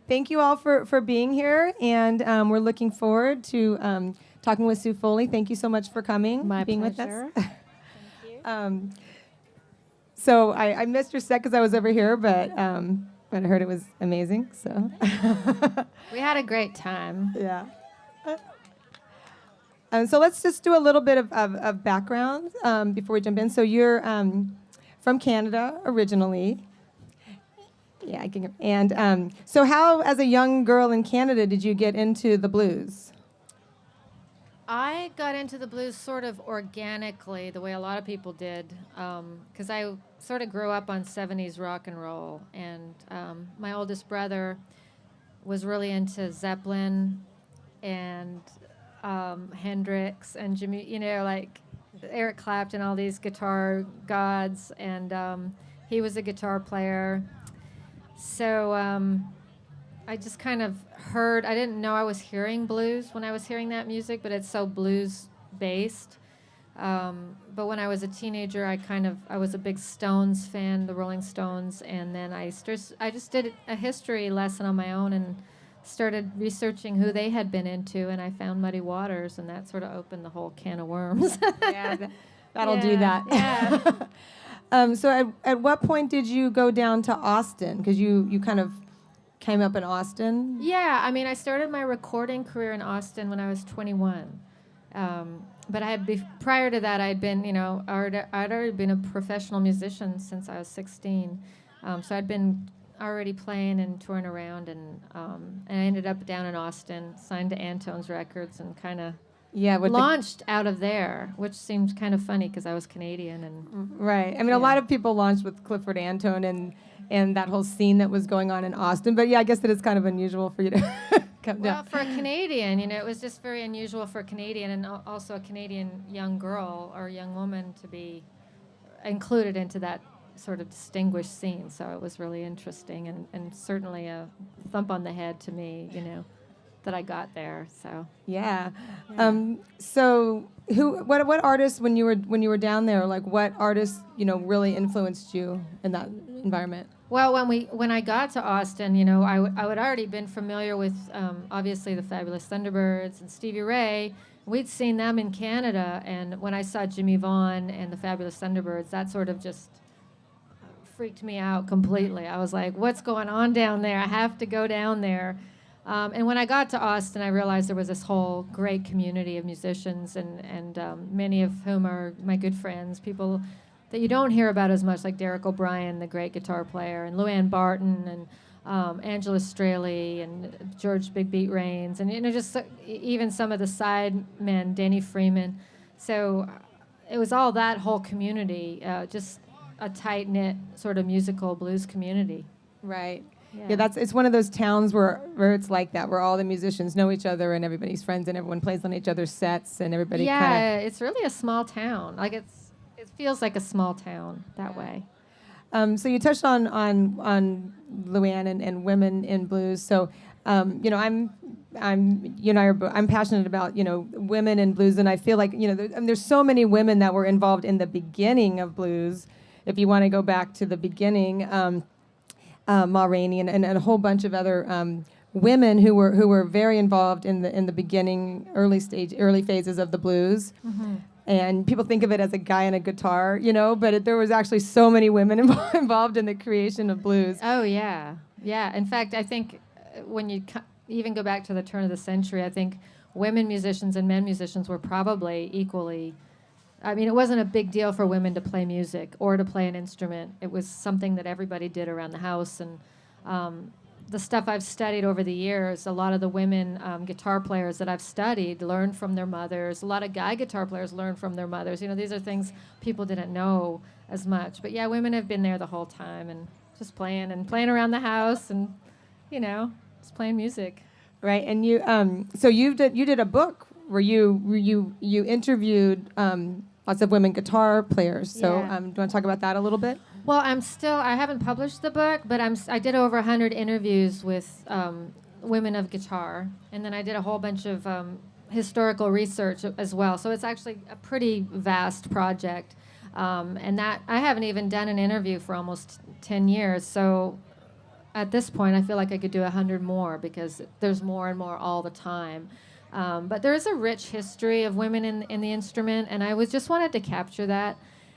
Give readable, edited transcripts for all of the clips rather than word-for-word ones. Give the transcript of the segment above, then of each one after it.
Thank you all for being here, and we're looking forward to talking with Sue Foley. Thank you so much for coming, My being pleasure. with us. Thank you. So I missed your set because I was over here, but I heard it was amazing. So We had a great time. yeah. So let's just do a little bit of background before we jump in. So you're from Canada originally. Yeah, I can. And so how, as a young girl in Canada, did you get into the blues? I got into the blues sort of organically, the way a lot of people did, because I sort of grew up on 70s rock and roll. And my oldest brother was really into Zeppelin and Hendrix and Jimmy, like Eric Clapton, all these guitar gods. And he was a guitar player. So I just kind of heard, I didn't know I was hearing blues when I was hearing that music, but it's so blues based. But when I was a teenager, I was a big Stones fan, the Rolling Stones, and then I just did a history lesson on my own and started researching who they had been into, and I found Muddy Waters, and that sort of opened the whole can of worms. Yeah, that'll do that. Yeah. So at what point did you go down to Austin? Because you kind of came up in Austin. Yeah, I mean, I started my recording career in Austin when I was 21. But prior to that, I'd been, I'd already been a professional musician since I was 16. So I'd been already playing and touring around, and I ended up down in Austin, signed to Antone's Records, and kind of launched out of there, which seemed kind of funny because I was Canadian. And right. I mean, a lot of people launched with Clifford Antone and that whole scene that was going on in Austin. But yeah, I guess that it's kind of unusual for you to come down. Well, for a Canadian, it was just very unusual for a Canadian and also a Canadian young girl or young woman to be included into that sort of distinguished scene. So it was really interesting and certainly a thump on the head to me, that I got there. So yeah. So what artists when you were down there, like what artists really influenced you in that environment? Well, when I got to Austin, I would already been familiar with obviously the Fabulous Thunderbirds and Stevie Ray. We'd seen them in Canada, and when I saw Jimmy Vaughan and the Fabulous Thunderbirds, that sort of just freaked me out completely. I was like, what's going on down there? I have to go down there. And when I got to Austin, I realized there was this whole great community of musicians, and many of whom are my good friends, people that you don't hear about as much, like Derek O'Brien, the great guitar player, and Luann Barton, and Angela Straley, and George Big Beat Rains, and just even some of the side men, Danny Freeman. So it was all that whole community, just a tight-knit sort of musical blues community. Right. Yeah, it's one of those towns where it's like that, where all the musicians know each other and everybody's friends and everyone plays on each other's sets and everybody. Yeah, it's really a small town. Like it feels like a small town that way. So you touched on Luann and women in blues. So I'm passionate about women in blues, and I feel like there's so many women that were involved in the beginning of blues. If you want to go back to the beginning. Ma Rainey and a whole bunch of other women who were very involved in the beginning, early phases of the blues. Mm-hmm. And people think of it as a guy and a guitar, but there was actually so many women involved in the creation of blues. Oh yeah, yeah. In fact, I think when you even go back to the turn of the century, I think women musicians and men musicians were probably equally. I mean, it wasn't a big deal for women to play music or to play an instrument. It was something that everybody did around the house. And the stuff I've studied over the years, a lot of the women guitar players that I've studied learned from their mothers. A lot of guy guitar players learned from their mothers. These are things people didn't know as much. But yeah, women have been there the whole time and just playing around the house and, just playing music. Right. And you did a book where you interviewed lots of women guitar players. So do you want to talk about that a little bit? Well, I haven't published the book, but I did over 100 interviews with women of guitar, and then I did a whole bunch of historical research as well. So it's actually a pretty vast project, and that I haven't even done an interview for almost 10 years. So at this point, I feel like I could do 100 more because there's more and more all the time. But there is a rich history of women in the instrument, and I just wanted to capture that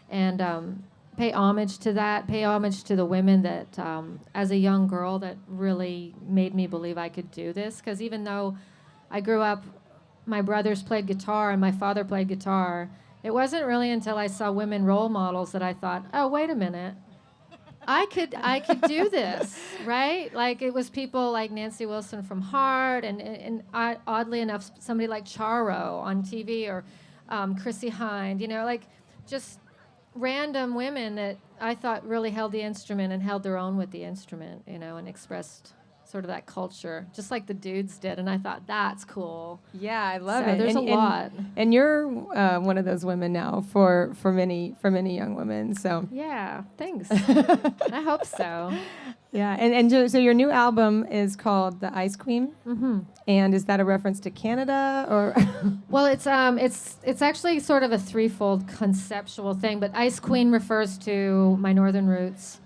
and pay homage to that, pay homage to the women that, as a young girl, that really made me believe I could do this. Because even though I grew up, my brothers played guitar and my father played guitar, it wasn't really until I saw women role models that I thought, oh, wait a minute. I could do this, right? Like it was people like Nancy Wilson from Heart, and oddly enough, somebody like Charo on TV, or Chrissy Hind, like just random women that I thought really held the instrument and held their own with the instrument, and expressed sort of that culture, just like the dudes did. And I thought, that's cool. Yeah, I love So it. there's a lot. And you're one of those women now for many young women. So Yeah, thanks. I hope so. yeah, and so your new album is called The Ice Queen. Mm-hmm. And is that a reference to Canada or? Well, it's actually sort of a threefold conceptual thing, but Ice Queen refers to my northern roots.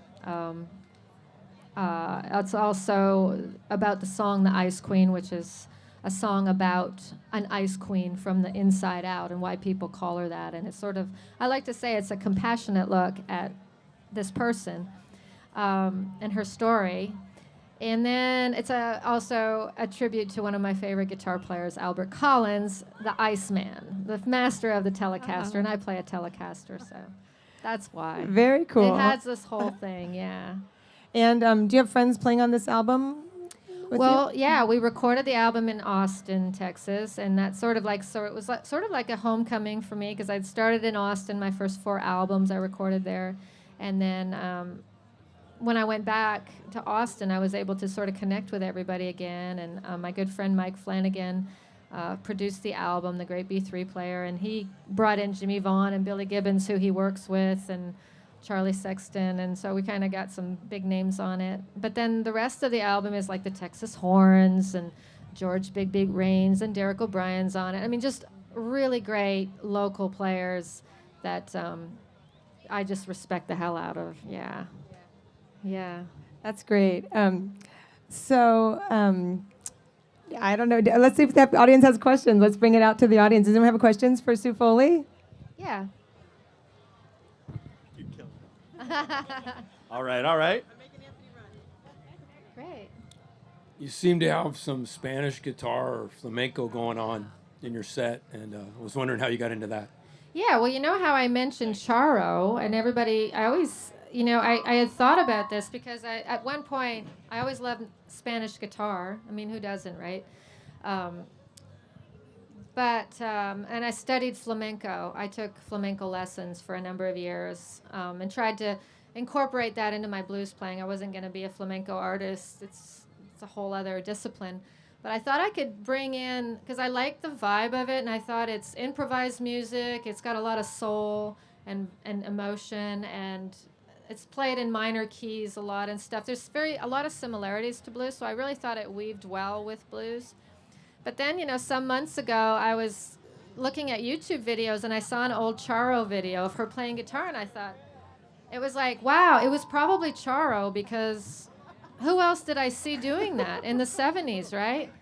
It's also about the song The Ice Queen, which is a song about an ice queen from the inside out and why people call her that. And it's sort of, I like to say it's a compassionate look at this person and her story. And then it's also a tribute to one of my favorite guitar players, Albert Collins, the Iceman, the master of the Telecaster. And I play a Telecaster, so that's why. Very cool. It has this whole thing, yeah. And do you have friends playing on this album? Well, yeah, we recorded the album in Austin, Texas, and that's sort of like, so it was like, sort of like a homecoming for me because I'd started in Austin. My first 4 albums I recorded there, and then when I went back to Austin, I was able to sort of connect with everybody again. And my good friend Mike Flanagan produced the album, the great B3 player, and he brought in Jimmy Vaughn and Billy Gibbons, who he works with, and Charlie Sexton, and so we kind of got some big names on it. But then the rest of the album is like the Texas Horns and George Big Big Rains and Derek O'Brien's on it. I mean, just really great local players that I just respect the hell out of. Yeah. Yeah. That's great. So I don't know. Let's see if the audience has questions. Let's bring it out to the audience. Does anyone have questions for Sue Foley? Yeah. All right. Great. You seem to have some Spanish guitar or flamenco going on in your set, and I was wondering how you got into that. Yeah, well, you know how I mentioned Charo, and everybody, I always, I had thought about this because at one point, I always loved Spanish guitar. I mean, who doesn't, right? And I studied flamenco. I took flamenco lessons for a number of years and tried to incorporate that into my blues playing. I wasn't going to be a flamenco artist. It's a whole other discipline. But I thought I could bring in, because I like the vibe of it, and I thought it's improvised music. It's got a lot of soul and emotion, and it's played in minor keys a lot and stuff. There's a lot of similarities to blues, so I really thought it weaved well with blues. But then, some months ago, I was looking at YouTube videos, and I saw an old Charo video of her playing guitar, and I thought, it was like, wow, it was probably Charo, because who else did I see doing that in the 70s, right?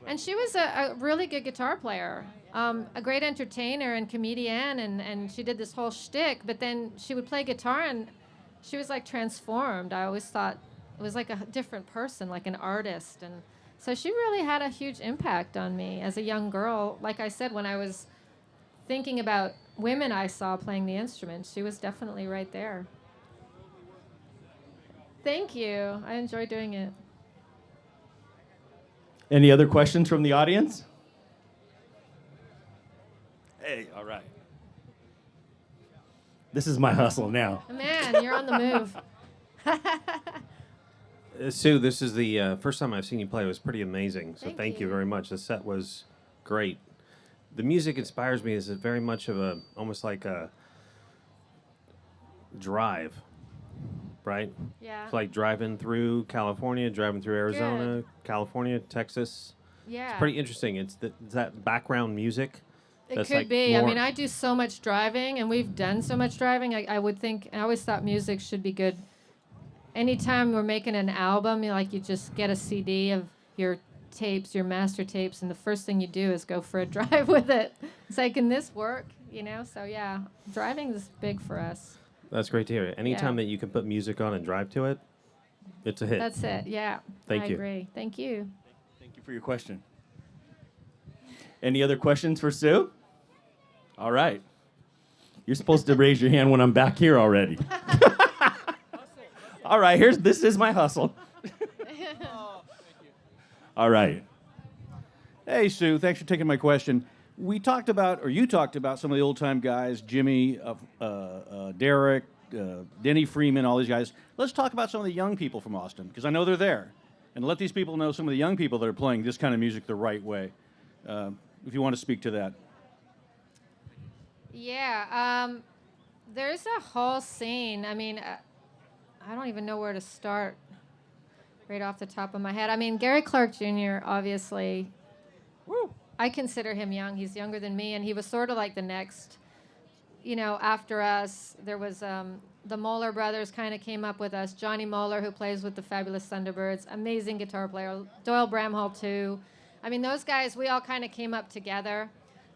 And she was a really good guitar player, a great entertainer and comedian, and she did this whole shtick, but then she would play guitar, and she was like transformed. I always thought it was like a different person, like an artist, and so she really had a huge impact on me as a young girl. Like I said, when I was thinking about women I saw playing the instrument, she was definitely right there. Thank you. I enjoy doing it. Any other questions from the audience? Hey, all right. This is my hustle now. Man, you're on the move. Sue, this is the first time I've seen you play. It was pretty amazing. So Thank you you. very much. The set was great. The music inspires me as very much of almost like a drive, right? Yeah. It's like driving through California, driving through Arizona, California, Texas. Yeah. It's pretty interesting. It's that background music. It that's could like be. I more- mean, I do so much driving, and we've done so much driving. I would think, I always thought music should be good anytime we're making an album, you just get a CD of your tapes, your master tapes, and the first thing you do is go for a drive with it. It's like, can this work? So yeah, driving is big for us. That's great to hear. Anytime Yeah. that you can put music on and drive to it, it's a hit. That's it. Yeah. Thank I you. agree. Thank you. Thank you for your question. Any other questions for Sue? All right. You're supposed to raise your hand when I'm back here already. All right, this is my hustle. All right. Hey, Sue, thanks for taking my question. You talked about some of the old-time guys, Jimmy, Derek, Denny Freeman, all these guys. Let's talk about some of the young people from Austin, because I know they're there. And let these people know some of the young people that are playing this kind of music the right way, if you want to speak to that. Yeah. There's a whole scene. I mean, I don't even know where to start right off the top of my head. I mean, Gary Clark Jr., obviously, I consider him young. He's younger than me, and he was sort of like the next, after us. There was the Moeller brothers kind of came up with us. Johnny Moeller, who plays with the Fabulous Thunderbirds, amazing guitar player. Doyle Bramhall, too. I mean, those guys, we all kind of came up together.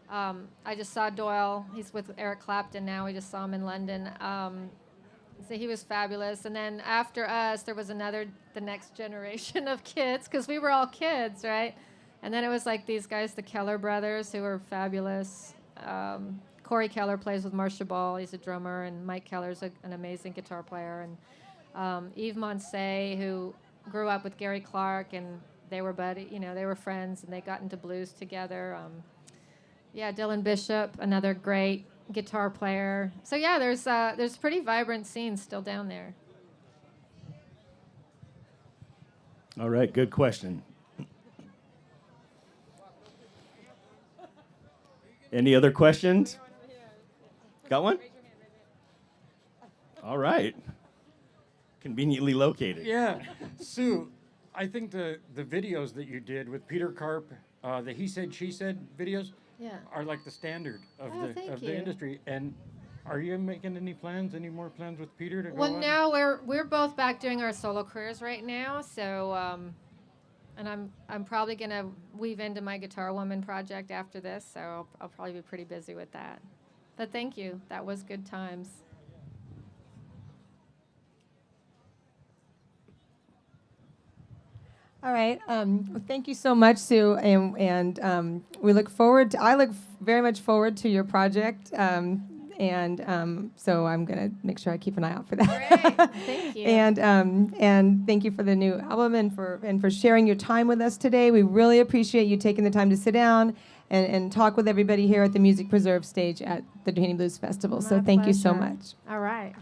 I just saw Doyle. He's with Eric Clapton now. We just saw him in London. So he was fabulous. And then after us, there was the next generation of kids, because we were all kids, right? And then it was like these guys, the Keller brothers, who were fabulous. Corey Keller plays with Marcia Ball. He's a drummer. And Mike Keller's an amazing guitar player. And Yves Moncey, who grew up with Gary Clark, and they were they were friends, and they got into blues together. Dylan Bishop, another great guitar player. So yeah, there's pretty vibrant scenes still down there. All right, good question. Any other questions? Got one? All right. Conveniently located. Yeah, Sue, I think the videos that you did with Peter Karp, the He Said, She Said videos, Yeah. are like the standard of Oh, thank the you. industry. And are you making any more plans with Peter to go Well, on? no, we're both back doing our solo careers right now. So, and I'm probably gonna weave into my Guitar Woman project after this. So I'll probably be pretty busy with that. But thank you. That was good times. All right. Well, thank you so much, Sue, and we look forward to. I look very much forward to your project, so I'm gonna make sure I keep an eye out for that. Great. Thank you. And thank you for the new album and for sharing your time with us today. We really appreciate you taking the time to sit down and talk with everybody here at the Music Preserve stage at the Doheny Blues Festival. So My thank you so pleasure. much. All right.